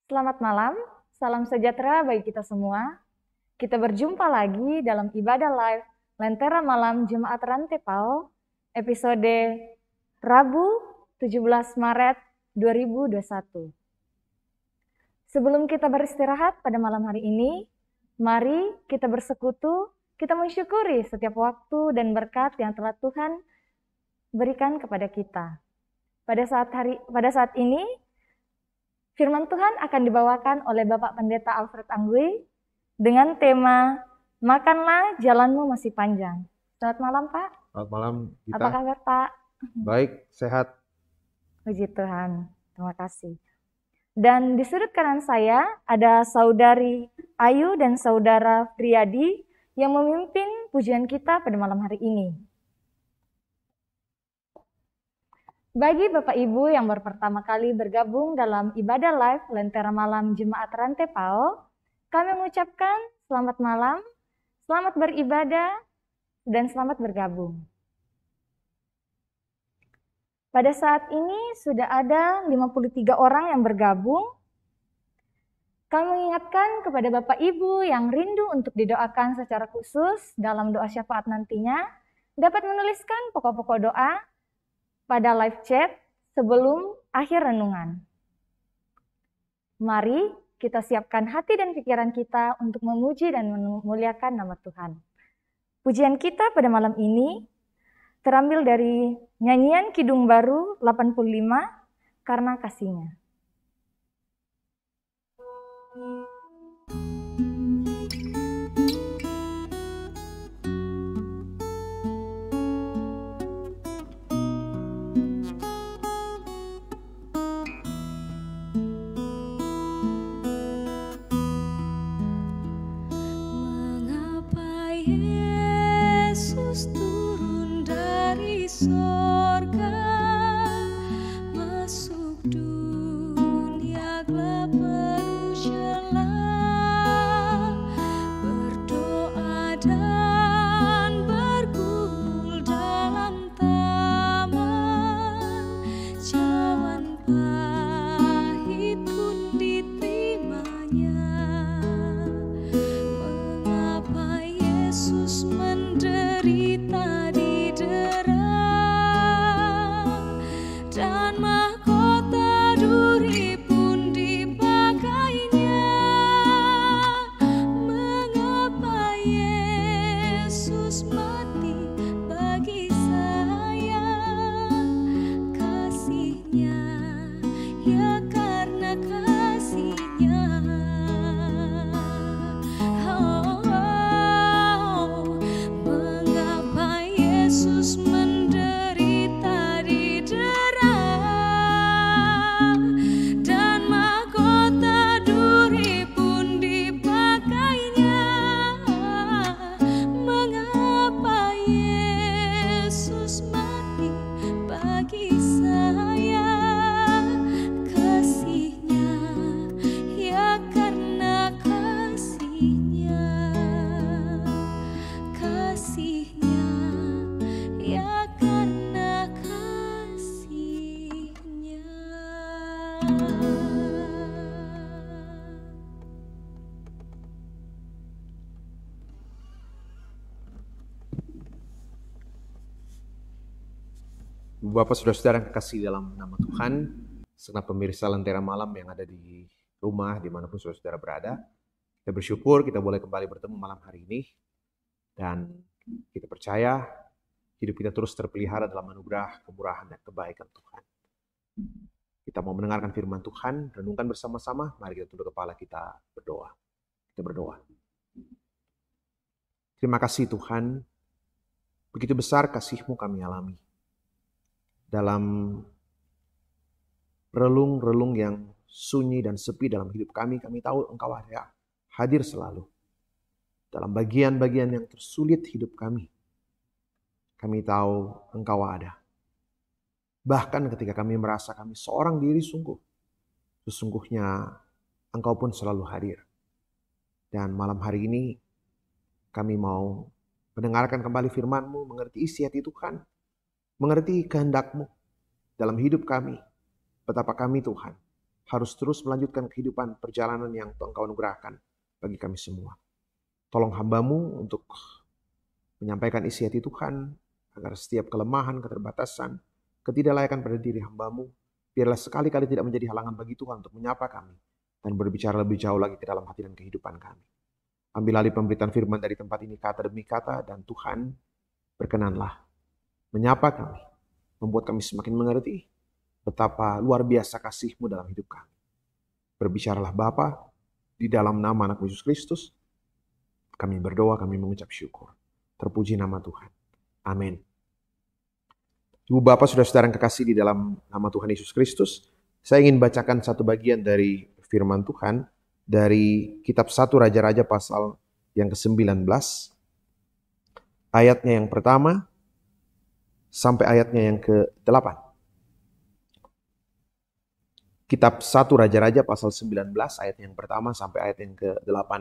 Selamat malam, salam sejahtera bagi kita semua. Kita berjumpa lagi dalam ibadah live Lentera Malam Jemaat Rantepao, episode Rabu 17 Maret 2021. Sebelum kita beristirahat pada malam hari ini, mari kita bersekutu, kita mensyukuri setiap waktu dan berkat yang telah Tuhan berikan kepada kita. Pada saat ini, firman Tuhan akan dibawakan oleh Bapak Pendeta Alfred Anggui dengan tema Makanlah Jalanmu Masih Panjang. Selamat malam, Pak. Selamat malam, Gita. Apa kabar, Pak? Baik, sehat. Puji Tuhan, terima kasih. Dan di sudut kanan saya ada Saudari Ayu dan Saudara Priyadi yang memimpin pujian kita pada malam hari ini. Bagi Bapak Ibu yang baru pertama kali bergabung dalam ibadah live Lentera Malam Jemaat Rantepao, kami mengucapkan selamat malam, selamat beribadah, dan selamat bergabung. Pada saat ini sudah ada 53 orang yang bergabung. Kami mengingatkan kepada Bapak Ibu yang rindu untuk didoakan secara khusus dalam doa syafaat nantinya, dapat menuliskan pokok-pokok doa pada live chat sebelum akhir renungan. Mari kita siapkan hati dan pikiran kita untuk memuji dan memuliakan nama Tuhan. Pujian kita pada malam ini terambil dari nyanyian Kidung Baru 85, Karena Kasih-Nya. Bapak saudara-saudara yang kekasih dalam nama Tuhan, segenap pemirsa Lentera Malam yang ada di rumah, dimanapun saudara-saudara berada, kita bersyukur kita boleh kembali bertemu malam hari ini, dan kita percaya hidup kita terus terpelihara dalam anugerah, kemurahan, dan kebaikan Tuhan. Kita mau mendengarkan firman Tuhan, renungkan bersama-sama, mari kita tunduk kepala kita berdoa. Kita berdoa. Terima kasih Tuhan, begitu besar kasih-Mu kami alami. Dalam relung-relung yang sunyi dan sepi dalam hidup kami tahu Engkau ada hadir selalu. Dalam bagian-bagian yang tersulit hidup kami tahu Engkau ada. Bahkan ketika kami merasa kami seorang diri sesungguhnya Engkau pun selalu hadir. Dan malam hari ini kami mau mendengarkan kembali firman-Mu, mengerti isi hati Tuhan, mengerti kehendak-Mu dalam hidup kami. Betapa kami Tuhan harus terus melanjutkan kehidupan perjalanan yang Engkau anugerahkan bagi kami semua. Tolong hamba-Mu untuk menyampaikan isi hati Tuhan, agar setiap kelemahan, keterbatasan, ketidaklayakan pada diri hamba-Mu, biarlah sekali-kali tidak menjadi halangan bagi Tuhan untuk menyapa kami dan berbicara lebih jauh lagi ke dalam hati dan kehidupan kami. Ambil alih pemberitaan firman dari tempat ini kata demi kata, dan Tuhan berkenanlah menyapa kami, membuat kami semakin mengerti betapa luar biasa kasih-Mu dalam hidup kami. Berbicaralah Bapa, di dalam nama Anak Yesus Kristus, kami berdoa, kami mengucap syukur. Terpuji nama Tuhan. Amin. Ibu Bapak, saudara-saudara yang kekasih di dalam nama Tuhan Yesus Kristus, saya ingin bacakan satu bagian dari firman Tuhan dari kitab 1 Raja-Raja pasal yang ke-19. Ayatnya yang pertama sampai ayatnya yang ke-8. Kitab 1 Raja-Raja pasal 19 ayat yang pertama sampai ayat yang ke-8.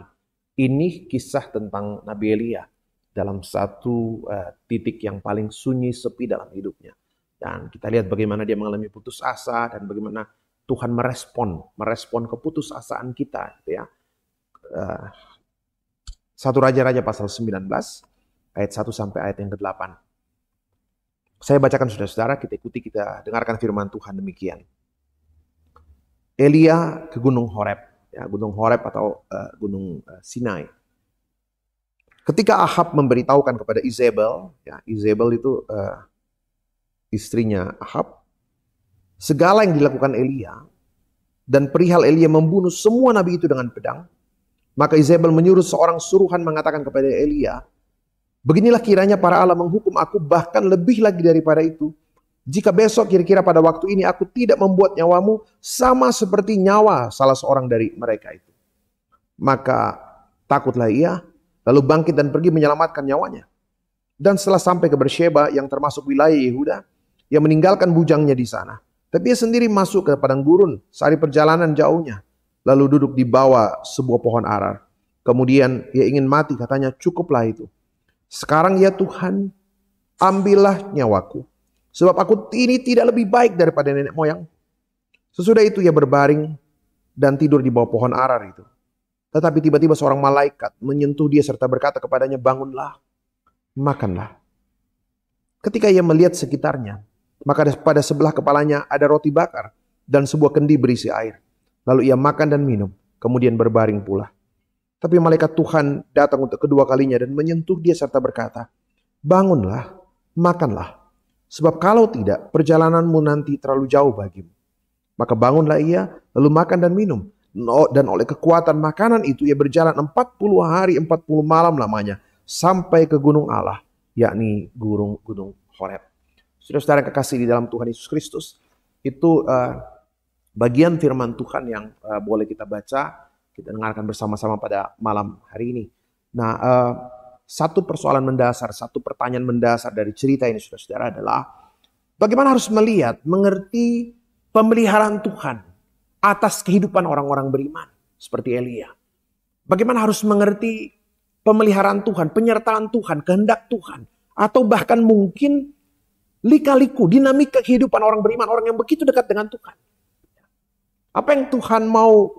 Ini kisah tentang Nabi Elia dalam satu titik yang paling sunyi, sepi dalam hidupnya. Dan kita lihat bagaimana dia mengalami putus asa dan bagaimana Tuhan merespon keputusasaan kita. Gitu ya. 1 Raja-Raja pasal 19 ayat 1 sampai ayat yang ke-8. Saya bacakan saudara-saudara, kita ikuti, kita dengarkan firman Tuhan demikian. Elia ke Gunung Horeb, ya, Gunung Horeb atau Gunung Sinai. Ketika Ahab memberitahukan kepada Izebel, ya, Izebel itu istrinya Ahab, segala yang dilakukan Elia dan perihal Elia membunuh semua nabi itu dengan pedang, maka Izebel menyuruh seorang suruhan mengatakan kepada Elia, beginilah kiranya para Allah menghukum aku, bahkan lebih lagi daripada itu, jika besok kira-kira pada waktu ini aku tidak membuat nyawamu sama seperti nyawa salah seorang dari mereka itu. Maka takutlah ia, lalu bangkit dan pergi menyelamatkan nyawanya. Dan setelah sampai ke Bersheba yang termasuk wilayah Yehuda, ia meninggalkan bujangnya di sana. Tapi ia sendiri masuk ke padang gurun, sehari perjalanan jauhnya. Lalu duduk di bawah sebuah pohon arar. Kemudian ia ingin mati, katanya, cukuplah itu. Sekarang ya Tuhan, ambillah nyawaku. Sebab aku ini tidak lebih baik daripada nenek moyang. Sesudah itu ia berbaring dan tidur di bawah pohon arar itu. Tetapi tiba-tiba seorang malaikat menyentuh dia serta berkata kepadanya, bangunlah, makanlah. Ketika ia melihat sekitarnya, maka pada sebelah kepalanya ada roti bakar dan sebuah kendi berisi air. Lalu ia makan dan minum, kemudian berbaring pula. Tapi malaikat Tuhan datang untuk kedua kalinya dan menyentuh dia serta berkata, bangunlah, makanlah. Sebab kalau tidak, perjalananmu nanti terlalu jauh bagimu. Maka bangunlah ia, lalu makan dan minum. Dan oleh kekuatan makanan itu ia berjalan 40 hari 40 malam lamanya sampai ke gunung Allah, yakni gunung Horeb. Saudara-saudara kekasih di dalam Tuhan Yesus Kristus, itu bagian firman Tuhan yang boleh kita baca, kita dengarkan bersama-sama pada malam hari ini. Nah, satu persoalan mendasar, satu pertanyaan mendasar dari cerita ini saudara-saudara adalah bagaimana harus melihat, mengerti pemeliharaan Tuhan atas kehidupan orang-orang beriman seperti Elia. Bagaimana harus mengerti pemeliharaan Tuhan, penyertaan Tuhan, kehendak Tuhan, atau bahkan mungkin lika-liku, dinamika kehidupan orang beriman, orang yang begitu dekat dengan Tuhan. Apa yang Tuhan mau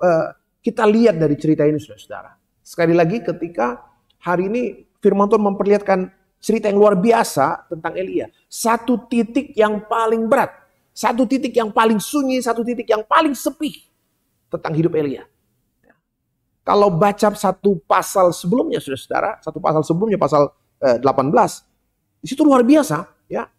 kita lihat dari cerita ini saudara-saudara? Sekali lagi ketika hari ini firman Tuhan memperlihatkan cerita yang luar biasa tentang Elia. Satu titik yang paling berat, satu titik yang paling sunyi, satu titik yang paling sepi tentang hidup Elia. Kalau baca satu pasal sebelumnya saudara-saudara, satu pasal sebelumnya pasal 18, di situ luar biasa ya.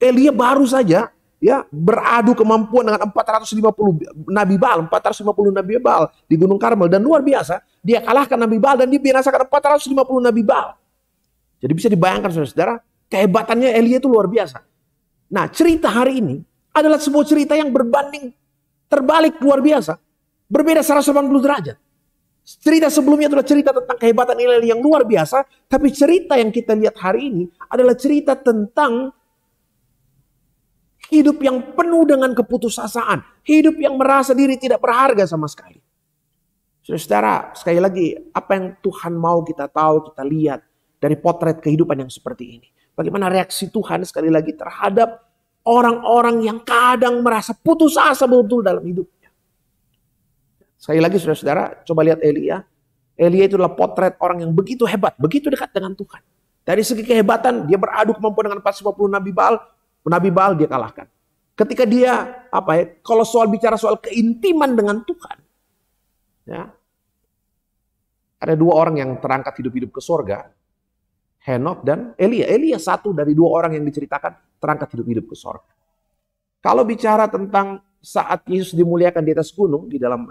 Elia baru saja ya beradu kemampuan dengan 450 Nabi Baal, 450 Nabi Baal di Gunung Karmel, dan luar biasa dia kalahkan Nabi Baal dan dia binasakan 450 Nabi Baal. Jadi bisa dibayangkan saudara-saudara, kehebatannya Elia itu luar biasa. Nah, cerita hari ini adalah sebuah cerita yang berbanding terbalik luar biasa. Berbeda 180 derajat. Cerita sebelumnya adalah cerita tentang kehebatan Elia yang luar biasa, tapi cerita yang kita lihat hari ini adalah cerita tentang hidup yang penuh dengan keputusasaan. Hidup yang merasa diri tidak berharga sama sekali. Saudara, sekali lagi, apa yang Tuhan mau kita tahu, kita lihat dari potret kehidupan yang seperti ini. Bagaimana reaksi Tuhan sekali lagi terhadap orang-orang yang kadang merasa putus asa betul-betul dalam hidupnya. Sekali lagi saudara-saudara, coba lihat Elia. Elia itu adalah potret orang yang begitu hebat, begitu dekat dengan Tuhan. Dari segi kehebatan, dia beradu kemampuan dengan 450 Nabi Baal dia kalahkan. Ketika dia, kalau bicara soal keintiman dengan Tuhan, ya, ada dua orang yang terangkat hidup-hidup ke sorga, Henok dan Elia. Elia satu dari dua orang yang diceritakan terangkat hidup-hidup ke sorga. Kalau bicara tentang saat Yesus dimuliakan di atas gunung, di dalam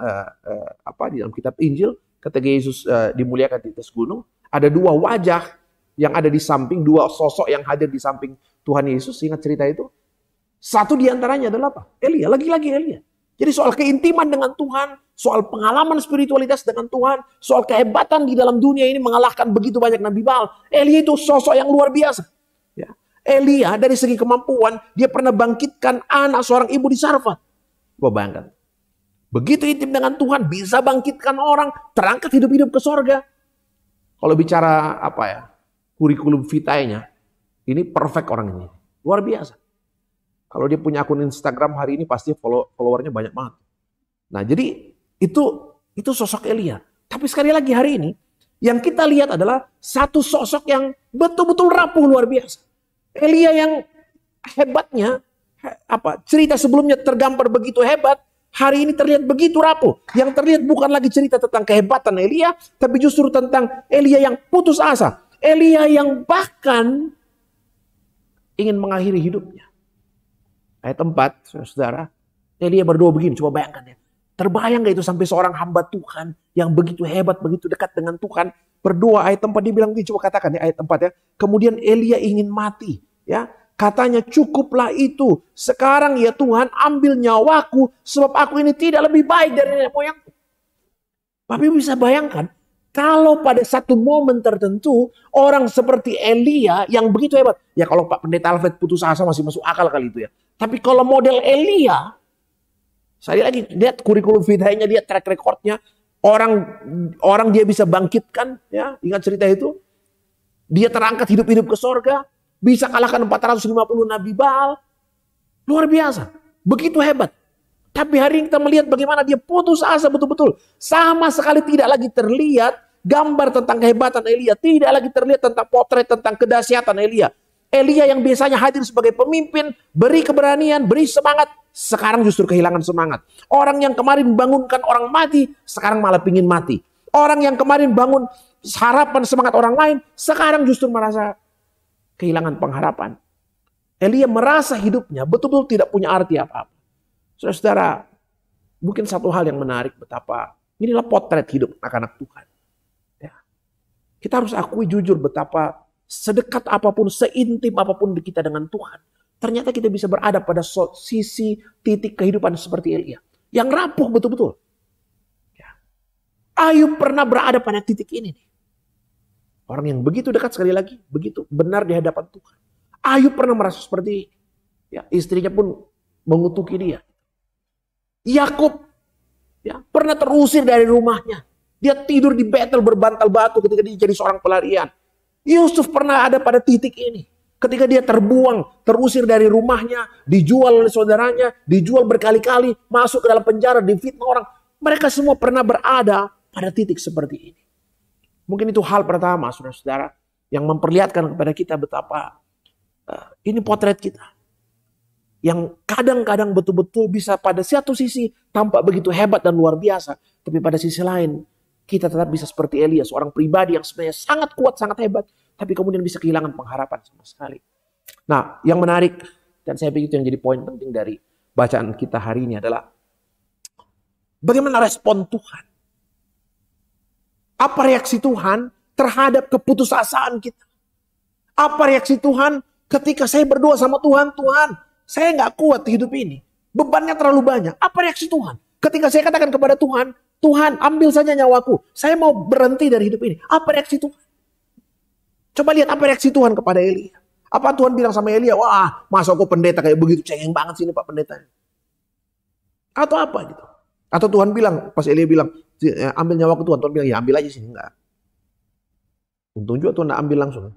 kitab Injil, ketika Yesus dimuliakan di atas gunung, ada dua wajah yang ada di samping, dua sosok yang hadir di samping Tuhan Yesus. Ingat cerita itu? Satu diantaranya adalah apa? Elia, lagi-lagi Elia. Jadi soal keintiman dengan Tuhan, soal pengalaman spiritualitas dengan Tuhan, soal kehebatan di dalam dunia ini mengalahkan begitu banyak Nabi Baal. Elia itu sosok yang luar biasa. Ya. Elia dari segi kemampuan, dia pernah bangkitkan anak seorang ibu di Sarfat. Coba bayangkan. Begitu intim dengan Tuhan, bisa bangkitkan orang, terangkat hidup-hidup ke sorga. Kalau bicara kurikulum vitae-nya, ini perfect orang ini. Luar biasa. Kalau dia punya akun Instagram hari ini pasti followernya banyak banget. Nah, jadi itu sosok Elia. Tapi sekali lagi hari ini yang kita lihat adalah satu sosok yang betul-betul rapuh luar biasa. Elia yang hebatnya cerita sebelumnya tergambar begitu hebat, hari ini terlihat begitu rapuh. Yang terlihat bukan lagi cerita tentang kehebatan Elia, tapi justru tentang Elia yang putus asa. Elia yang bahkan ingin mengakhiri hidupnya. Ayat 4, saudara, Elia berdoa begini, coba bayangkan ya. Terbayang gak itu sampai seorang hamba Tuhan yang begitu hebat, begitu dekat dengan Tuhan, berdoa. Ayat 4 dia bilang begini, coba katakan ya ayat 4 ya. Kemudian Elia ingin mati, ya. Katanya, cukuplah itu. Sekarang ya Tuhan, ambil nyawaku sebab aku ini tidak lebih baik dari nenek moyangku. Tapi bisa bayangkan, kalau pada satu momen tertentu orang seperti Elia yang begitu hebat, ya kalau Pak Pendeta Alfred putus asa masih masuk akal kali itu ya. Tapi kalau model Elia, saya lagi lihat kurikulum vitae-nya, lihat track record-nya, orang dia bisa bangkitkan, ya, ingat cerita itu, dia terangkat hidup-hidup ke sorga, bisa kalahkan 450 Nabi Baal, luar biasa, begitu hebat. Tapi hari ini kita melihat bagaimana dia putus asa betul-betul, sama sekali tidak lagi terlihat gambar tentang kehebatan Elia, tidak lagi terlihat tentang potret tentang kedahsyatan Elia. Elia yang biasanya hadir sebagai pemimpin, beri keberanian, beri semangat, sekarang justru kehilangan semangat. Orang yang kemarin bangunkan orang mati, sekarang malah pingin mati. Orang yang kemarin bangun harapan semangat orang lain, sekarang justru merasa kehilangan pengharapan. Elia merasa hidupnya betul-betul tidak punya arti apa-apa. Saudara, mungkin satu hal yang menarik betapa inilah potret hidup anak-anak Tuhan. Ya. Kita harus akui jujur betapa sedekat apapun, seintim apapun kita dengan Tuhan, ternyata kita bisa berada pada sisi titik kehidupan seperti Elia. Yang rapuh betul-betul. Ya. Ayub pernah berada pada titik ini. Orang yang begitu dekat sekali lagi, begitu benar di hadapan Tuhan. Ayub pernah merasa seperti ini. Ya, istrinya pun mengutuki dia. Yakub ya, pernah terusir dari rumahnya. Dia tidur di Betel berbantal batu ketika dia jadi seorang pelarian. Yusuf pernah ada pada titik ini. Ketika dia terbuang, terusir dari rumahnya, dijual oleh saudaranya, dijual berkali-kali, masuk ke dalam penjara, difitnah orang. Mereka semua pernah berada pada titik seperti ini. Mungkin itu hal pertama, saudara-saudara, yang memperlihatkan kepada kita betapa ini potret kita. Yang kadang-kadang betul-betul bisa pada satu sisi tampak begitu hebat dan luar biasa. Tapi pada sisi lain, kita tetap bisa seperti Elia, seorang pribadi yang sebenarnya sangat kuat, sangat hebat, tapi kemudian bisa kehilangan pengharapan sama sekali. Nah, yang menarik, dan saya pikir itu yang jadi poin penting dari bacaan kita hari ini adalah bagaimana respon Tuhan. Apa reaksi Tuhan terhadap keputusasaan kita? Apa reaksi Tuhan ketika saya berdoa sama Tuhan, Tuhan, saya nggak kuat hidup ini, bebannya terlalu banyak. Apa reaksi Tuhan? Ketika saya katakan kepada Tuhan, Tuhan ambil saja nyawaku, saya mau berhenti dari hidup ini. Apa reaksi Tuhan? Coba lihat apa reaksi Tuhan kepada Elia. Apa Tuhan bilang sama Elia, wah masa kok pendeta kayak begitu, cengeng banget sih ini Pak Pendeta. Atau apa gitu. Atau Tuhan bilang, pas Elia bilang, ambil nyawaku Tuhan. Tuhan bilang, ya ambil aja sih. Enggak. Untung juga Tuhan ambil langsung.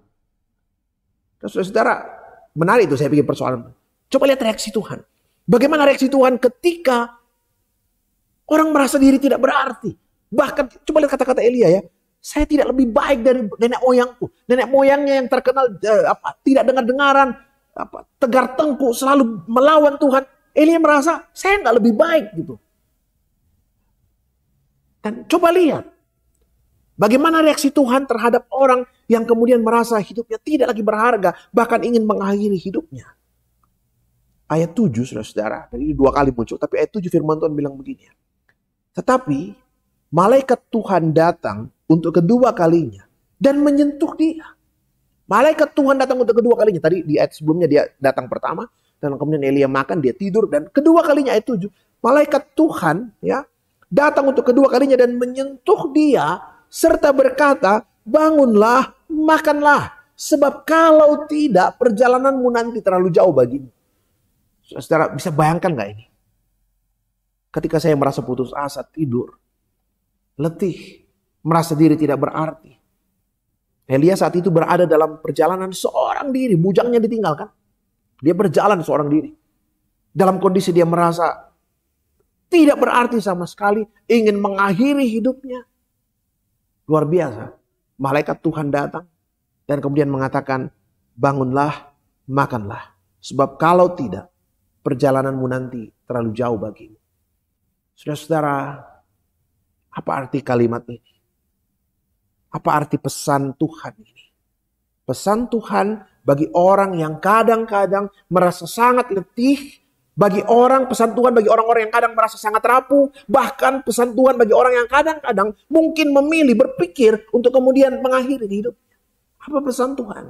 Nah, saudara, menarik itu saya pikir persoalan. Coba lihat reaksi Tuhan. Bagaimana reaksi Tuhan ketika Orang merasa diri tidak berarti. Bahkan coba lihat kata-kata Elia ya. Saya tidak lebih baik dari nenek moyangku. Nenek moyangnya yang terkenal tidak dengar-dengaran, tegar tengkuk, selalu melawan Tuhan. Elia merasa saya nggak lebih baik gitu. Dan coba lihat bagaimana reaksi Tuhan terhadap orang yang kemudian merasa hidupnya tidak lagi berharga, bahkan ingin mengakhiri hidupnya. Ayat 7, saudara-saudara, dan ini 2 kali muncul, tapi ayat 7 firman Tuhan bilang begini. Tetapi malaikat Tuhan datang untuk kedua kalinya dan menyentuh dia. Malaikat Tuhan datang untuk kedua kalinya. Tadi di ayat sebelumnya dia datang pertama, dan kemudian Elia makan, dia tidur, dan kedua kalinya ayat 7. Malaikat Tuhan ya datang untuk kedua kalinya dan menyentuh dia serta berkata, bangunlah, makanlah. Sebab kalau tidak, perjalananmu nanti terlalu jauh bagimu. Saudara bisa bayangkan gak ini? Ketika saya merasa putus asa, tidur, letih, merasa diri tidak berarti. Elia saat itu berada dalam perjalanan seorang diri, bujangnya ditinggalkan. Dia berjalan seorang diri. Dalam kondisi dia merasa tidak berarti sama sekali, ingin mengakhiri hidupnya. Luar biasa. Malaikat Tuhan datang dan kemudian mengatakan, bangunlah, makanlah. Sebab kalau tidak, perjalananmu nanti terlalu jauh bagimu. Saudara-saudara, apa arti kalimat ini? Apa arti pesan Tuhan ini? Pesan Tuhan bagi orang yang kadang-kadang merasa sangat letih. Bagi orang, pesan Tuhan bagi orang-orang yang kadang merasa sangat rapuh. Bahkan pesan Tuhan bagi orang yang kadang-kadang mungkin memilih, berpikir untuk kemudian mengakhiri hidupnya. Apa pesan Tuhan?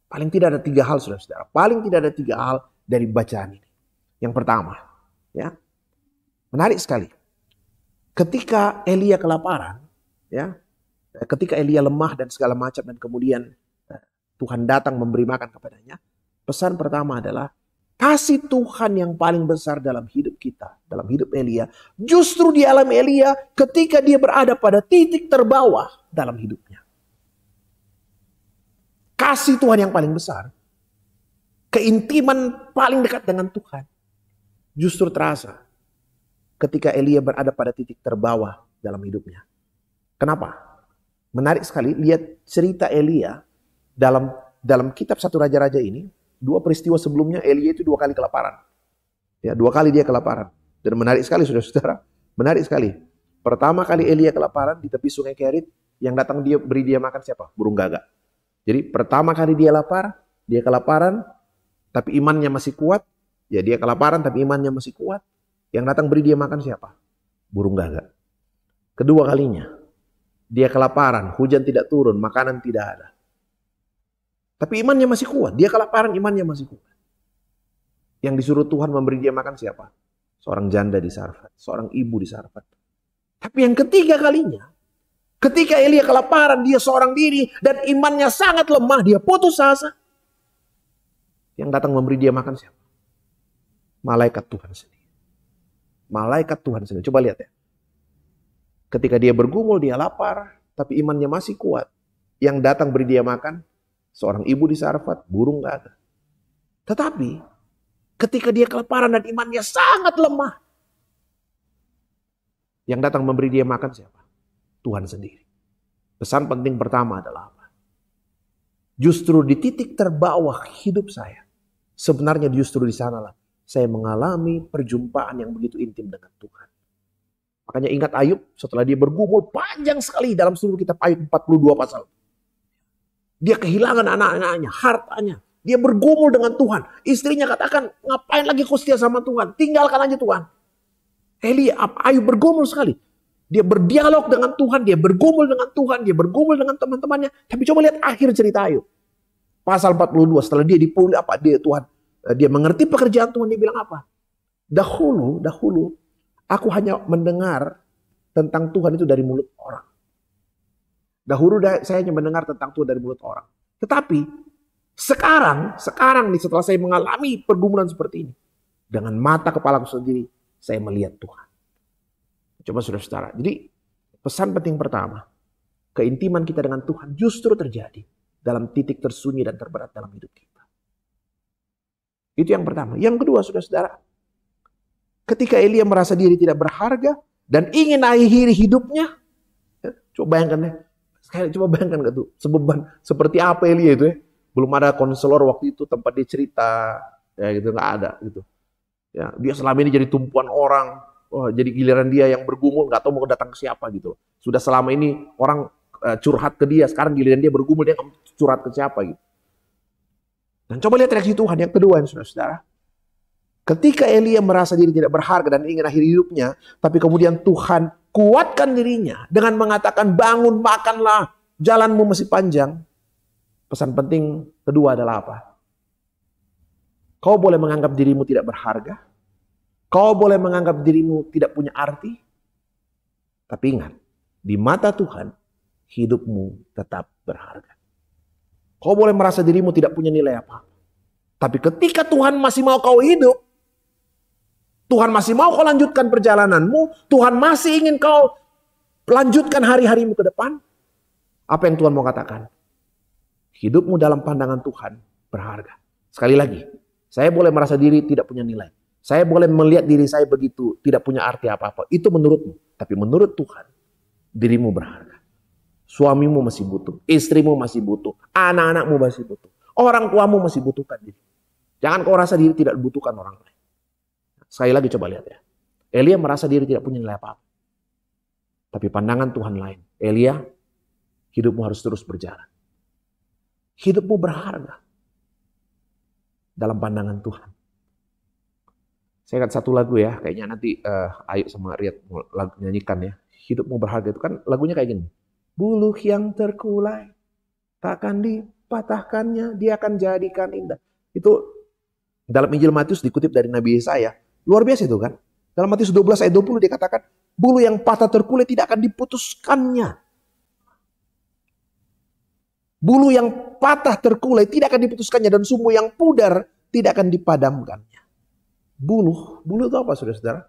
Paling tidak ada 3 hal, saudara-saudara. Paling tidak ada 3 hal dari bacaan ini. Yang pertama, ya, menarik sekali. Ketika Elia kelaparan, ya, ketika Elia lemah dan segala macam, dan kemudian Tuhan datang memberi makan kepadanya, pesan pertama adalah kasih Tuhan yang paling besar dalam hidup kita, dalam hidup Elia, justru dialami Elia ketika dia berada pada titik terbawah dalam hidupnya. Kasih Tuhan yang paling besar, keintiman paling dekat dengan Tuhan, justru terasa ketika Elia berada pada titik terbawah dalam hidupnya. Kenapa? Menarik sekali, lihat cerita Elia dalam kitab 1 Raja-Raja ini. 2 peristiwa sebelumnya Elia itu 2 kali kelaparan. Ya, 2 kali dia kelaparan. Dan menarik sekali, saudara-saudara. Menarik sekali. Pertama kali Elia kelaparan di tepi sungai Kerit, yang datang beri dia makan siapa? Burung gagak. Jadi pertama kali dia lapar, dia kelaparan, tapi imannya masih kuat. Ya, dia kelaparan tapi imannya masih kuat. Yang datang beri dia makan siapa? Burung gagak. Kedua kalinya, dia kelaparan, hujan tidak turun, makanan tidak ada. Tapi imannya masih kuat. Dia kelaparan, imannya masih kuat. Yang disuruh Tuhan memberi dia makan siapa? Seorang janda di Sarfat. Seorang ibu di Sarfat. Tapi yang ketiga kalinya, ketika Elia kelaparan, dia seorang diri, dan imannya sangat lemah, dia putus asa. Yang datang memberi dia makan siapa? Malaikat Tuhan sendiri. Malaikat Tuhan sendiri. Coba lihat ya. Ketika dia bergumul, dia lapar, tapi imannya masih kuat. Yang datang beri dia makan, seorang ibu di Sarfat, burung gak ada. Tetapi ketika dia kelaparan dan imannya sangat lemah, yang datang memberi dia makan siapa? Tuhan sendiri. Pesan penting pertama adalah apa? Justru di titik terbawah hidup saya, sebenarnya justru di sanalah saya mengalami perjumpaan yang begitu intim dengan Tuhan. Makanya ingat Ayub, setelah dia bergumul panjang sekali dalam seluruh kitab Ayub 42 pasal. Dia kehilangan anak-anaknya, hartanya. Dia bergumul dengan Tuhan. Istrinya katakan, ngapain lagi kau setia sama Tuhan? Tinggalkan aja Tuhan. Ayub bergumul sekali. Dia berdialog dengan Tuhan, dia bergumul dengan Tuhan, dia bergumul dengan teman-temannya. Tapi coba lihat akhir cerita Ayub. Pasal 42, setelah dia dipulih apa? Dia mengerti pekerjaan Tuhan, dia bilang apa? Dahulu, aku hanya mendengar tentang Tuhan itu dari mulut orang. Dahulu saya hanya mendengar tentang Tuhan dari mulut orang. Tetapi sekarang nih setelah saya mengalami pergumulan seperti ini, dengan mata kepalaku sendiri, saya melihat Tuhan. Coba saudara-saudara. Jadi pesan penting pertama, keintiman kita dengan Tuhan justru terjadi dalam titik tersunyi dan terberat dalam hidup kita. Itu yang pertama. Yang kedua, saudara-saudara, Ketika Elia merasa diri tidak berharga dan ingin akhiri hidupnya, coba bayangkan ya. Coba bayangkan gak tuh, sebeban seperti apa Elia itu ya. Belum ada konselor waktu itu tempat dia cerita, ya gitu, nggak ada gitu. Ya, dia selama ini jadi tumpuan orang, jadi giliran dia yang bergumul, nggak tahu mau datang ke siapa gitu. Sudah selama ini orang curhat ke dia, sekarang giliran dia bergumul, dia curhat ke siapa gitu. Dan coba lihat reaksi Tuhan yang kedua, saudara-saudara. Ketika Elia merasa diri tidak berharga dan ingin akhiri hidupnya, tapi kemudian Tuhan kuatkan dirinya dengan mengatakan, bangun, makanlah, jalanmu masih panjang. Pesan penting kedua adalah apa? Kau boleh menganggap dirimu tidak berharga. Kau boleh menganggap dirimu tidak punya arti. Tapi ingat, di mata Tuhan, hidupmu tetap berharga. Kau boleh merasa dirimu tidak punya nilai apa-apa. Tapi ketika Tuhan masih mau kau hidup, Tuhan masih mau kau lanjutkan perjalananmu, Tuhan masih ingin kau lanjutkan hari-harimu ke depan, apa yang Tuhan mau katakan? Hidupmu dalam pandangan Tuhan berharga. Sekali lagi, saya boleh merasa diri tidak punya nilai. Saya boleh melihat diri saya begitu, tidak punya arti apa-apa. Itu menurutmu. Tapi menurut Tuhan, dirimu berharga. Suamimu masih butuh, istrimu masih butuh, anak-anakmu masih butuh. Orang tuamu masih butuhkan diri. Jangan kau rasa diri tidak butuhkan orang lain. Sekali lagi coba lihat ya. Elia merasa diri tidak punya nilai apa-apa. Tapi pandangan Tuhan lain. Elia, hidupmu harus terus berjalan. Hidupmu berharga dalam pandangan Tuhan. Saya ingat satu lagu ya, kayaknya nanti Ayu sama Riyad nyanyikan ya. Hidupmu berharga itu kan lagunya kayak gini. Buluh yang terkulai takkan dipatahkannya, dia akan jadikan indah. Itu dalam Injil Matius dikutip dari Nabi Yesaya. Luar biasa itu kan. Dalam Matius 12 ayat 20 dikatakan, buluh yang patah terkulai tidak akan diputuskannya. Bulu yang patah terkulai tidak akan diputuskannya dan sumbu yang pudar tidak akan dipadamkannya. Bulu itu apa saudara-saudara?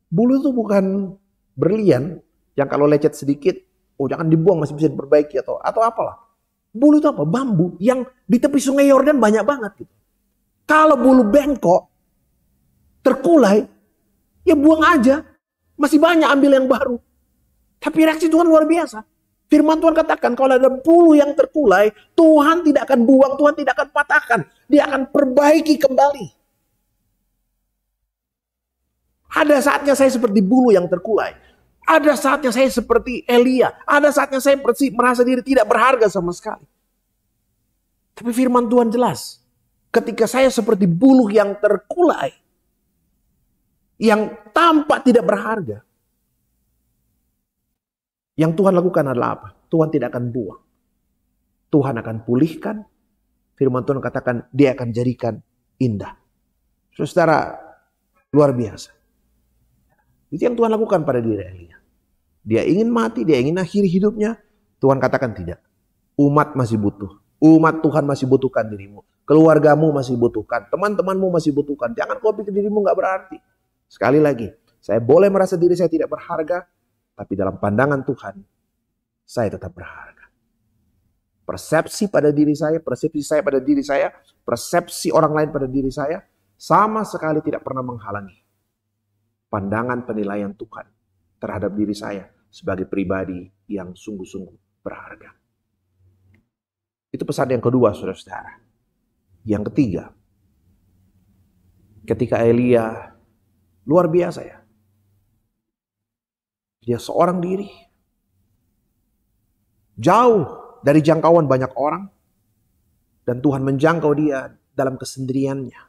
Bulu itu bukan berlian yang kalau lecet sedikit, jangan dibuang masih bisa diperbaiki atau apalah. Bulu itu apa? Bambu yang di tepi sungai Yordan banyak banget gitu. Kalau bulu bengkok, terkulai, ya buang aja. Masih banyak ambil yang baru. Tapi reaksi Tuhan luar biasa. Firman Tuhan katakan kalau ada bulu yang terkulai, Tuhan tidak akan buang, Tuhan tidak akan patahkan. Dia akan perbaiki kembali. Ada saatnya saya seperti bulu yang terkulai. Ada saatnya saya seperti Elia. Ada saatnya saya merasa diri tidak berharga sama sekali. Tapi firman Tuhan jelas. Ketika saya seperti bulu yang terkulai, yang tampak tidak berharga, yang Tuhan lakukan adalah apa? Tuhan tidak akan buang. Tuhan akan pulihkan. Firman Tuhan katakan dia akan jadikan indah. Saudara, luar biasa. Itu yang Tuhan lakukan pada diri Elia. Dia ingin mati, dia ingin akhiri hidupnya. Tuhan katakan tidak. Umat masih butuh. Umat Tuhan masih butuhkan dirimu. Keluargamu masih butuhkan. Teman-temanmu masih butuhkan. Jangan kau pikir dirimu gak berarti. Sekali lagi, saya boleh merasa diri saya tidak berharga. Tapi dalam pandangan Tuhan, saya tetap berharga. Persepsi pada diri saya, persepsi saya pada diri saya, persepsi orang lain pada diri saya, sama sekali tidak pernah menghalangi pandangan penilaian Tuhan terhadap diri saya sebagai pribadi yang sungguh-sungguh berharga. Itu pesan yang kedua, saudara-saudara. Yang ketiga, ketika Elia, luar biasa ya. Dia seorang diri. Jauh dari jangkauan banyak orang. Dan Tuhan menjangkau dia dalam kesendiriannya.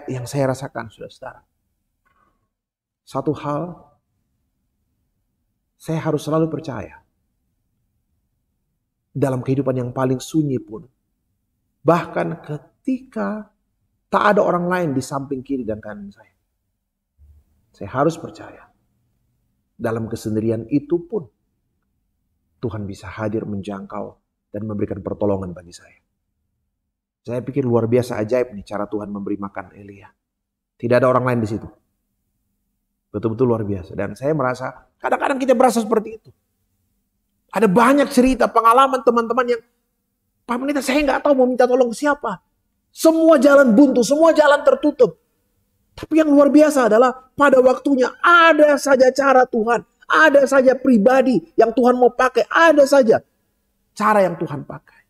Yang saya rasakan, saudara-saudara. Satu hal, saya harus selalu percaya. Dalam kehidupan yang paling sunyi pun. Bahkan ketika tak ada orang lain di samping kiri dan kanan saya. Saya harus percaya. Dalam kesendirian itu pun Tuhan bisa hadir menjangkau dan memberikan pertolongan bagi saya. Saya pikir luar biasa ajaib nih cara Tuhan memberi makan Elia. Tidak ada orang lain di situ. Betul-betul luar biasa. Dan saya merasa kadang-kadang kita berasa seperti itu. Ada banyak cerita pengalaman teman-teman yang Pak Pendeta saya nggak tahu mau minta tolong ke siapa. Semua jalan buntu, semua jalan tertutup. Tapi yang luar biasa adalah pada waktunya ada saja cara Tuhan. Ada saja pribadi yang Tuhan mau pakai. Ada saja cara yang Tuhan pakai.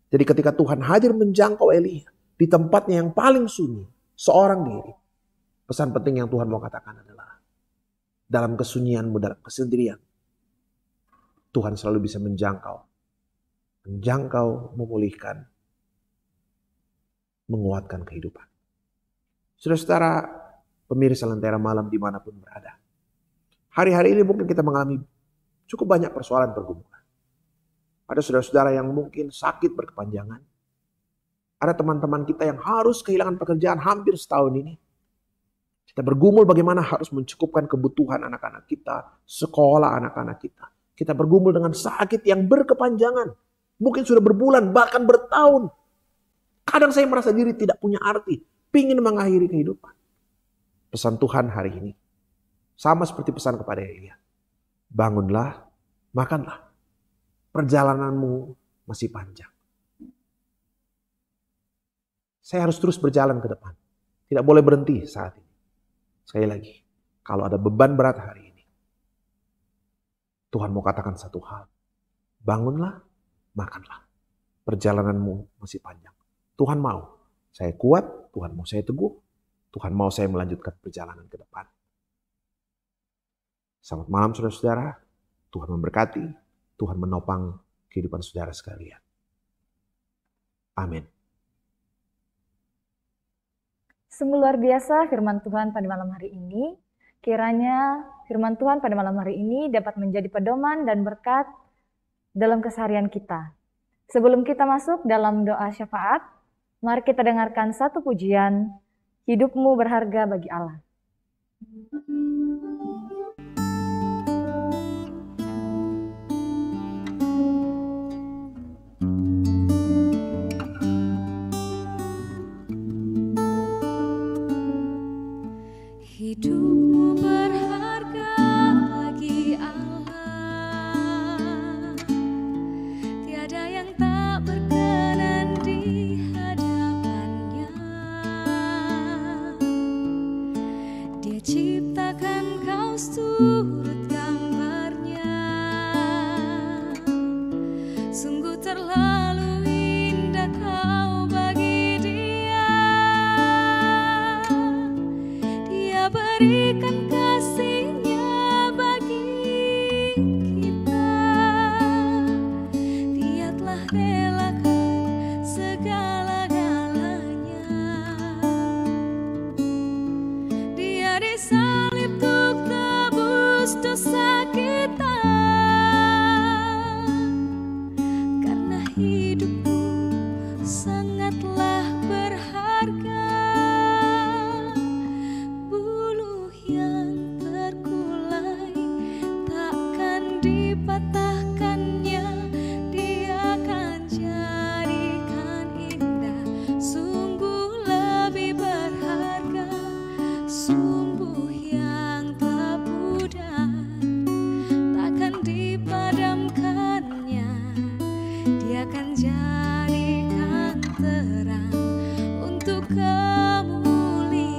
Jadi ketika Tuhan hadir menjangkau Elia di tempatnya yang paling sunyi, seorang diri. Pesan penting yang Tuhan mau katakan adalah dalam kesunyianmu, dalam kesendirian, Tuhan selalu bisa menjangkau, memulihkan, menguatkan kehidupan. Saudara-saudara, pemirsa Lentera Malam dimanapun berada. Hari-hari ini mungkin kita mengalami cukup banyak persoalan pergumulan. Ada saudara-saudara yang mungkin sakit berkepanjangan. Ada teman-teman kita yang harus kehilangan pekerjaan hampir setahun ini. Kita bergumul bagaimana harus mencukupkan kebutuhan anak-anak kita, sekolah anak-anak kita. Kita bergumul dengan sakit yang berkepanjangan. Mungkin sudah berbulan, bahkan bertahun. Kadang saya merasa diri tidak punya arti. Pingin mengakhiri kehidupan. Pesan Tuhan hari ini sama seperti pesan kepada Elia. Bangunlah, makanlah. Perjalananmu masih panjang. Saya harus terus berjalan ke depan. Tidak boleh berhenti saat ini. Sekali lagi, kalau ada beban berat hari ini, Tuhan mau katakan satu hal. Bangunlah, makanlah. Perjalananmu masih panjang. Tuhan mau saya kuat, Tuhan mau saya teguh, Tuhan mau saya melanjutkan perjalanan ke depan. Selamat malam saudara-saudara, Tuhan memberkati, Tuhan menopang kehidupan saudara sekalian. Amin. Sungguh luar biasa firman Tuhan pada malam hari ini. Kiranya firman Tuhan pada malam hari ini dapat menjadi pedoman dan berkat dalam keseharian kita. Sebelum kita masuk dalam doa syafaat, mari kita dengarkan satu pujian, hidupmu berharga bagi Allah. Hidupmu berharga bagi Allah, tiada yang tak berkenan di hadapannya. Dia ciptakan kau surut gambarnya, sungguh terlalu indah kau bagi Dia. Dia berikan kasih-Nya bagi kita. Dia telah relakan segala-galanya. Dia disalib untuk tebus dosa kita. Karena hidupmu sangatlah berharga. Buluh yang terkulai takkan dipatahkannya. Dia akan jadikan indah, sungguh lebih berharga. Sumbu yang telah pudar takkan dipadamkannya. Dia akan jadikan terang untuk kemuliaannya.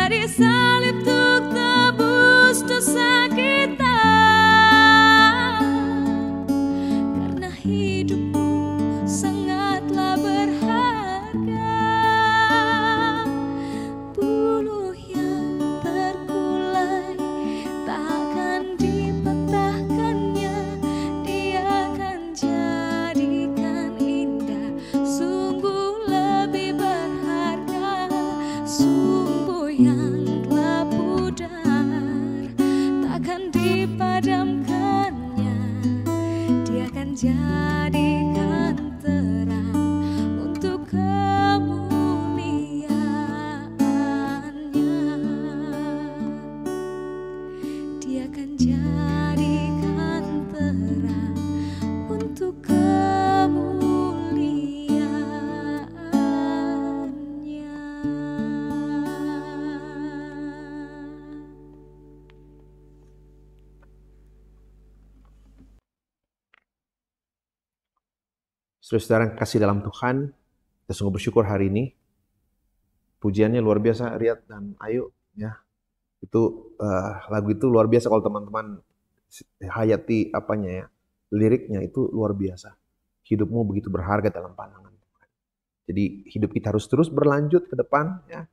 dari salib untuk tebus dosa kita. Karena hidupmu sangatlah berharga, buluh yang terkulai takkan dipatahkannya. Dia akan jadikan indah, sungguh lebih berharga. Sumbu yang telah pudar takkan dipadamkannya. Dia akan jadikan terang untuk kemuliaan-Nya. Dia akan jadikan terang untuk kemuliaan-Nya. Saudara-saudara yang kasih dalam Tuhan, kita sungguh bersyukur hari ini. Pujiannya luar biasa, Riyad dan Ayu. Ya, itu lagu itu luar biasa kalau teman-teman hayati apanya ya, liriknya itu luar biasa. Hidupmu begitu berharga dalam pandangan Tuhan. Jadi hidup kita harus terus berlanjut ke depan. Ya,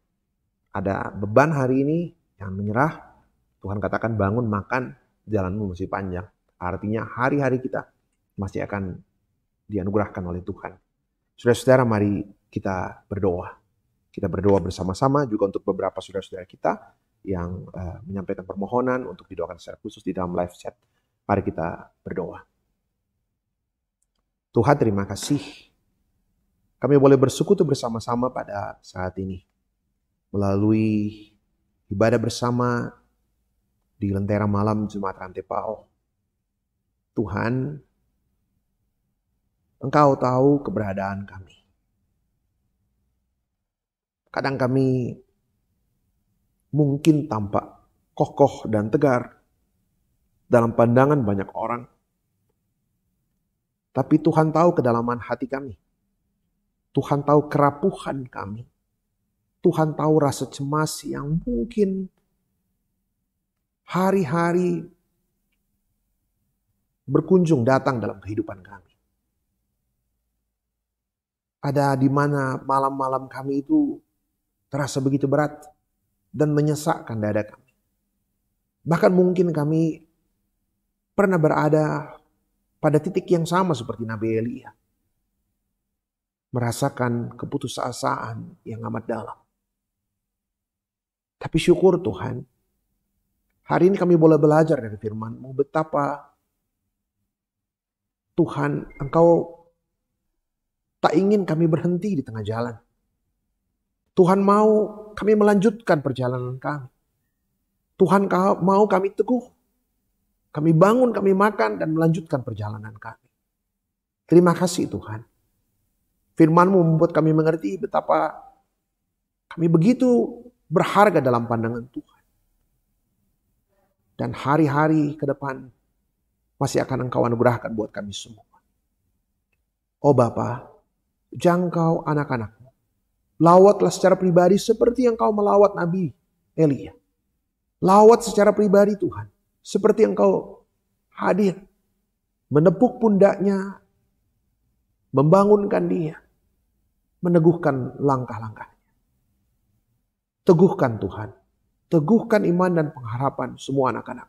ada beban hari ini, jangan menyerah. Tuhan katakan bangun, makan, jalanmu masih panjang. Artinya hari-hari kita masih akan dianugerahkan oleh Tuhan. Saudara-saudara, mari kita berdoa. Kita berdoa bersama-sama juga untuk beberapa saudara-saudara kita yang menyampaikan permohonan untuk didoakan secara khusus di dalam live chat. Mari kita berdoa. Tuhan, terima kasih. Kami boleh bersekutu bersama-sama pada saat ini. Melalui ibadah bersama di Lentera Malam Jemaat Rantai Pao. Tuhan, Engkau tahu keberadaan kami. Kadang kami mungkin tampak kokoh dan tegar dalam pandangan banyak orang. Tapi Tuhan tahu kedalaman hati kami. Tuhan tahu kerapuhan kami. Tuhan tahu rasa cemas yang mungkin hari-hari berkunjung datang dalam kehidupan kami. Ada di mana malam-malam kami itu terasa begitu berat dan menyesakkan dada kami. Bahkan mungkin kami pernah berada pada titik yang sama seperti Nabi Elia. Merasakan keputusasaan yang amat dalam. Tapi syukur Tuhan, hari ini kami boleh belajar dari firman-Mu betapa Tuhan, Engkau tak ingin kami berhenti di tengah jalan. Tuhan mau kami melanjutkan perjalanan kami. Tuhan mau kami teguh. Kami bangun, kami makan, dan melanjutkan perjalanan kami. Terima kasih Tuhan. Firman-Mu membuat kami mengerti betapa kami begitu berharga dalam pandangan Tuhan. Dan hari-hari ke depan masih akan Engkau anugerahkan buat kami semua. Oh Bapa, jangkau anak-anak-Mu. Lawatlah secara pribadi seperti yang Kau melawat Nabi Elia. Lawat secara pribadi Tuhan. Seperti yang Kau hadir. Menepuk pundaknya. Membangunkan dia. Meneguhkan langkah-langkahnya. Teguhkan Tuhan. Teguhkan iman dan pengharapan semua anak-anak.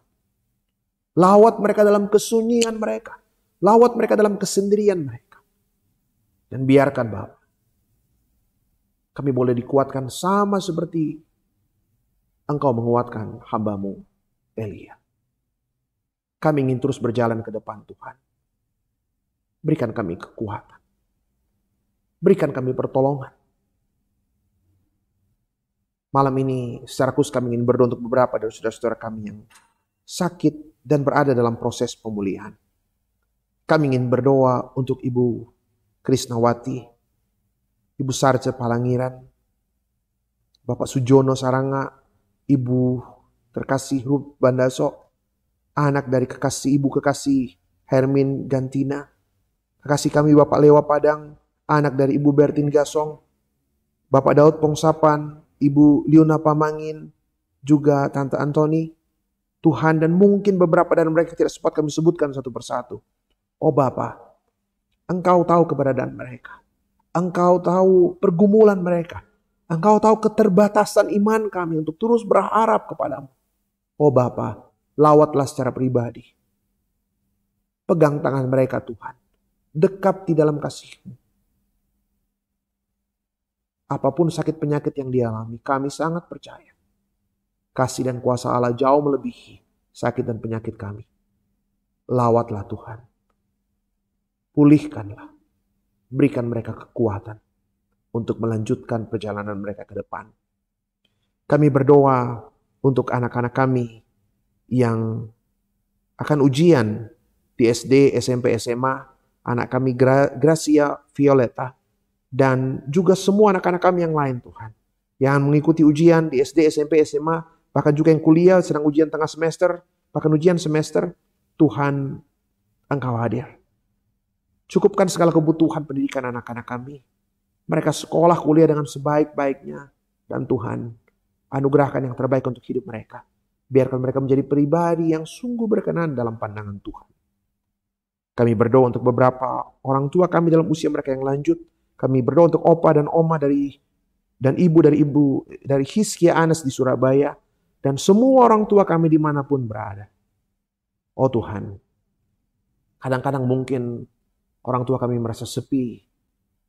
Lawat mereka dalam kesunyian mereka. Lawat mereka dalam kesendirian mereka. Dan biarkan Bapa, kami boleh dikuatkan sama seperti Engkau menguatkan hamba-Mu Elia. Kami ingin terus berjalan ke depan Tuhan. Berikan kami kekuatan. Berikan kami pertolongan. Malam ini secara khusus kami ingin berdoa untuk beberapa dari saudara-saudara kami yang sakit dan berada dalam proses pemulihan. Kami ingin berdoa untuk Ibu Krisnawati, Ibu Sarce Palangiran, Bapak Sujono Saranga, Ibu terkasih Ruth Bandaso, anak dari kekasih Ibu kekasih Hermin Gantina, kekasih kami Bapak Lewa Padang, anak dari Ibu Bertin Gasong, Bapak Daud Pongsapan, Ibu Liuna Pamangin, juga Tante Antoni, Tuhan, dan mungkin beberapa dari mereka tidak sempat kami sebutkan satu persatu. Oh Bapa, Engkau tahu keberadaan mereka. Engkau tahu pergumulan mereka. Engkau tahu keterbatasan iman kami untuk terus berharap kepadamu. Oh Bapa, lawatlah secara pribadi. Pegang tangan mereka Tuhan. Dekap di dalam kasih-Mu. Apapun sakit penyakit yang dialami, kami sangat percaya. Kasih dan kuasa Allah jauh melebihi sakit dan penyakit kami. Lawatlah Tuhan. Pulihkanlah. Berikan mereka kekuatan untuk melanjutkan perjalanan mereka ke depan. Kami berdoa untuk anak-anak kami yang akan ujian di SD, SMP, SMA. Anak kami Gracia Violeta. Dan juga semua anak-anak kami yang lain Tuhan. Yang mengikuti ujian di SD, SMP, SMA. Bahkan juga yang kuliah sedang ujian tengah semester. Bahkan ujian semester. Tuhan, Engkau hadir. Cukupkan segala kebutuhan pendidikan anak-anak kami. Mereka sekolah kuliah dengan sebaik-baiknya. Dan Tuhan, anugerahkan yang terbaik untuk hidup mereka. Biarkan mereka menjadi pribadi yang sungguh berkenan dalam pandangan Tuhan. Kami berdoa untuk beberapa orang tua kami dalam usia mereka yang lanjut. Kami berdoa untuk opa dan oma dan ibu dari Hizkia Anes di Surabaya. Dan semua orang tua kami dimanapun berada. Oh Tuhan, kadang-kadang mungkin orang tua kami merasa sepi.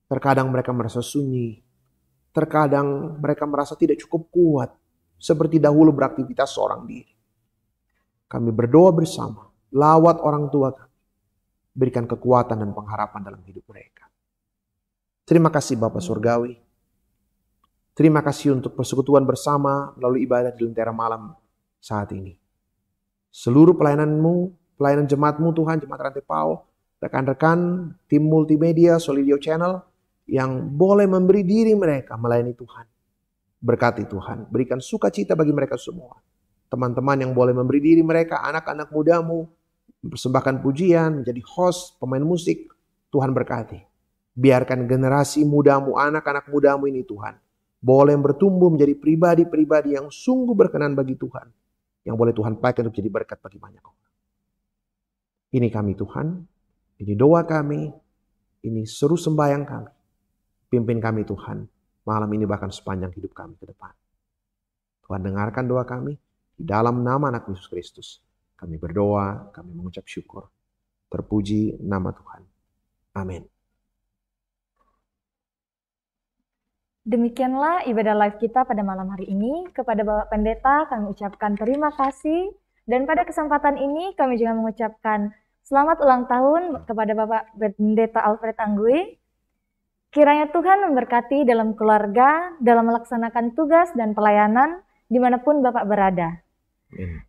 Terkadang mereka merasa sunyi. Terkadang mereka merasa tidak cukup kuat. Seperti dahulu beraktivitas seorang diri. Kami berdoa bersama. Lawat orang tua kami. Berikan kekuatan dan pengharapan dalam hidup mereka. Terima kasih Bapa Surgawi. Terima kasih untuk persekutuan bersama melalui ibadah di Lentera Malam saat ini. Seluruh pelayanan-Mu, pelayanan jemaat-Mu Tuhan, Jemaat Rantai Pau, rekan-rekan, tim multimedia, Solidio Channel, yang boleh memberi diri mereka melayani Tuhan. Berkati Tuhan, berikan sukacita bagi mereka semua. Teman-teman yang boleh memberi diri mereka, anak-anak muda-Mu, mempersembahkan pujian, menjadi host, pemain musik, Tuhan berkati. Biarkan generasi muda-Mu, anak-anak muda-Mu ini Tuhan, boleh bertumbuh menjadi pribadi-pribadi yang sungguh berkenan bagi Tuhan. Yang boleh Tuhan pakai untuk jadi berkat bagi banyak orang. Ini kami Tuhan, ini doa kami, ini seru sembahyang kami. Pimpin kami Tuhan, malam ini bahkan sepanjang hidup kami ke depan. Tuhan dengarkan doa kami, di dalam nama anak Yesus Kristus. Kami berdoa, kami mengucap syukur. Terpuji nama Tuhan. Amin. Demikianlah ibadah live kita pada malam hari ini. Kepada Bapak Pendeta kami ucapkan terima kasih. Dan pada kesempatan ini kami juga mengucapkan selamat ulang tahun kepada Bapak Pendeta Alfred Anggui. Kiranya Tuhan memberkati dalam keluarga, dalam melaksanakan tugas dan pelayanan dimanapun Bapak berada.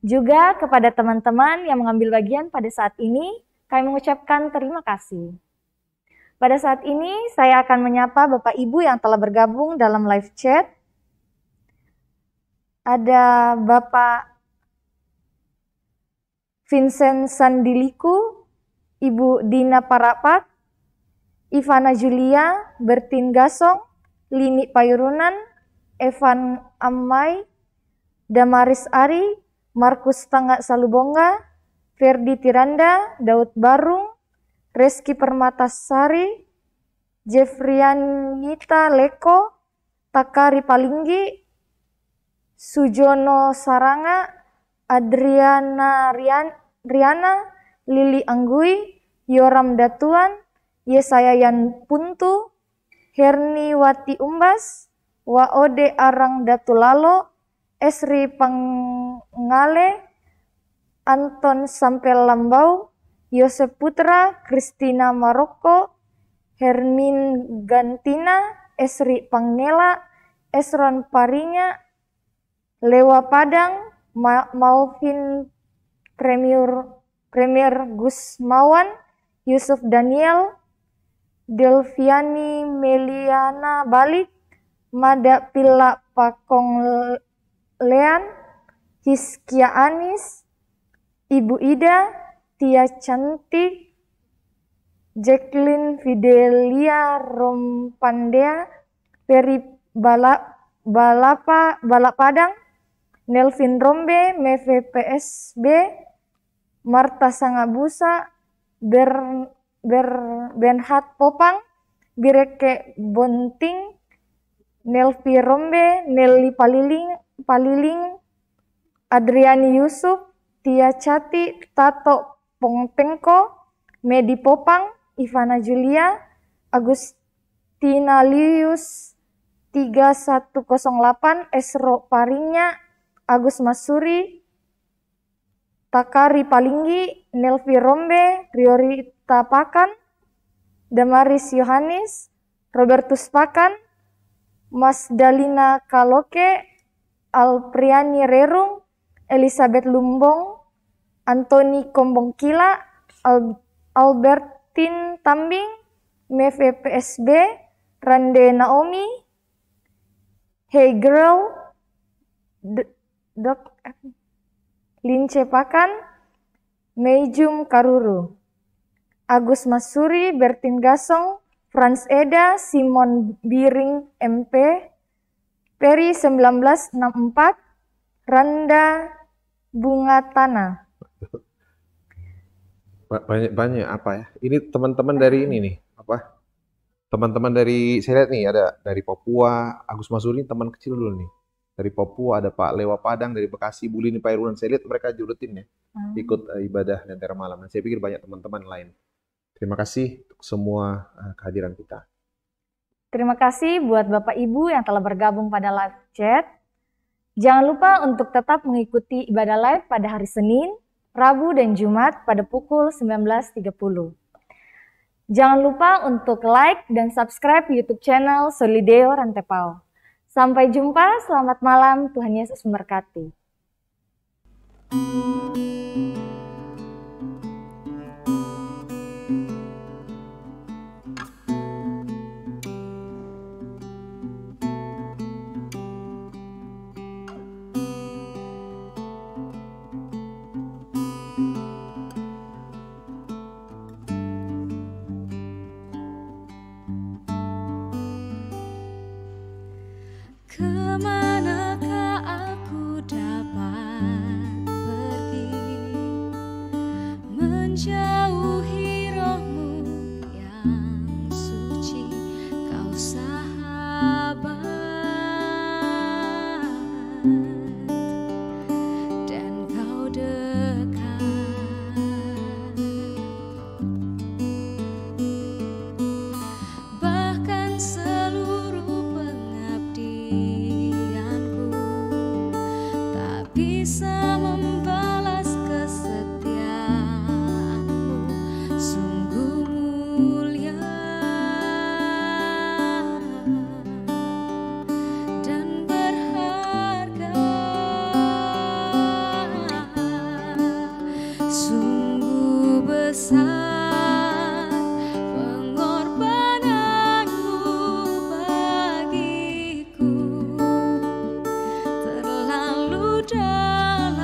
Juga kepada teman-teman yang mengambil bagian pada saat ini, kami mengucapkan terima kasih. Pada saat ini saya akan menyapa Bapak Ibu yang telah bergabung dalam live chat. Ada Bapak Vincent Sandiliku, Ibu Dina Parapat, Ivana Julia, Bertin Gasong, Lini Payurunan, Evan Ammai, Damaris Ari, Markus Tangga Salubongga, Ferdi Tiranda, Daud Barung, Reski Permatasari, Jeffrianita Leko, Takari Palinggi, Sujono Saranga, Adriana Riana, Lili Anggui, Yoram Datuan, Yesaya Yan Puntu, Herni Wati Umbas, Waode Arang Datulalo, Esri Pangale, Anton Sampel Lambau, Yosef Putra, Kristina Maroko, Hermin Gantina, Esri Pangela, Esron Parinya, Lewa Padang, Mauvin Premier Gusmawan, Yusuf Daniel, Delviani Meliana Balik, Mada Pila Pakong Lean, Hizkia Anis, Ibu Ida, Tia Cantik, Jacqueline Fidelia Rompandea, Peri Balapadang, Nelvin Rombe, Meve PSB, Marta Sangabusa, Benhat Popang, Bireke Bonting, Nelvi Rombe, Nelly Paliling, Adriani Yusuf, Tia Cati, Tato Pongtengko, Medi Popang, Ivana Julia, Agustina Lius 3108, Esro Parinya, Agus Masuri, Takari Palinggi, Nelvi Rombe, Riorita Pakan, Damaris Yohanis, Robertus Pakan, Mas Dalina Kaloke, Alpriani Rerung, Elizabeth Lumbong, Antoni Kombongkila, Albertin Tambing, Meve PSB, Rande Naomi, Hey Girl, Lince Pakan, Meijum Karuru, Agus Masuri, Bertin Gasong, Franz Eda, Simon Biring MP, Peri 1964, Randa Bunga Tanah. Banyak apa ya? Ini teman-teman dari ini nih, apa? Teman-teman dari, saya lihat nih ada dari Papua, Agus Masuri teman kecil dulu nih. Dari Papua ada Pak Lewa Padang, dari Bekasi, Bulini Pairunan. Saya lihat mereka jurutin ya, ikut ibadah Lentera Malam. Dan saya pikir banyak teman-teman lain. Terima kasih untuk semua kehadiran kita. Terima kasih buat Bapak Ibu yang telah bergabung pada live chat. Jangan lupa untuk tetap mengikuti ibadah live pada hari Senin, Rabu, dan Jumat pada pukul 19.30. Jangan lupa untuk like dan subscribe YouTube channel Solideo Rantepao. Sampai jumpa, selamat malam, Tuhan Yesus memberkati. Kemanakah aku dapat pergi, menjauhi rohmu yang suci, kau sahabat, dan kau dekat. Bahkan seluruh pengabdianku tak bisa membalas kesetiaanmu, sungguh mulia dan berharga, sungguh besar pengorbananmu bagiku, terlalu dalam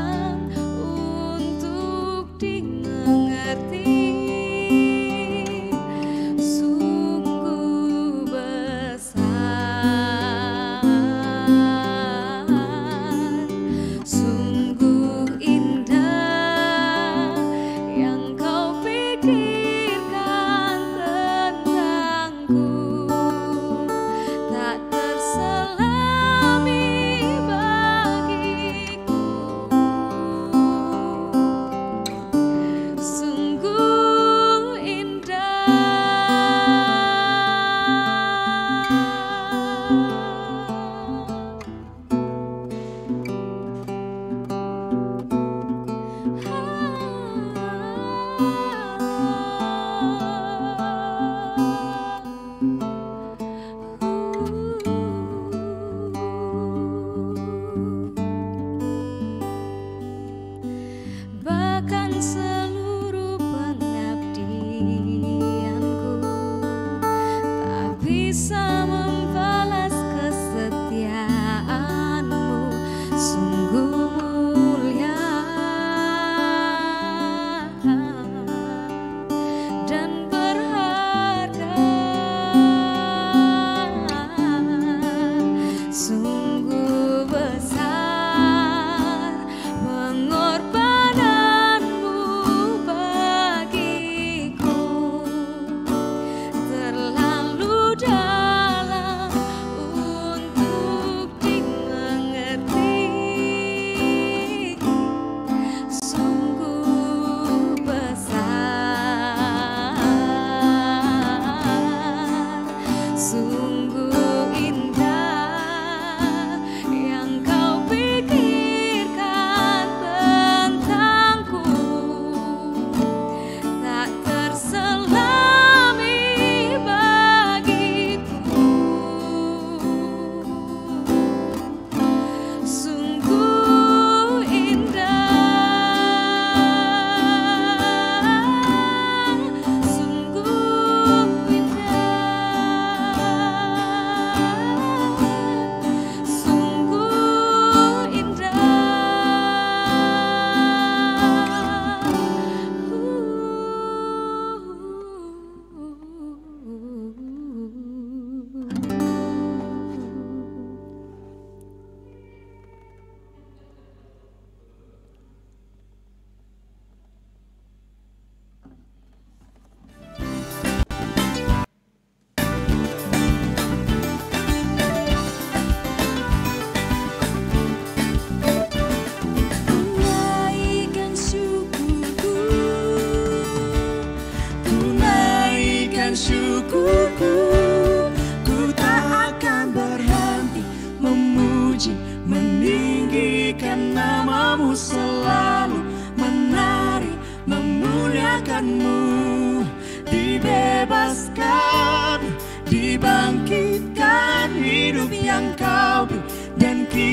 puji, meninggikan namamu selalu, menari, memuliakanmu. Dibebaskan, dibangkitkan hidup yang kau beri, dan kita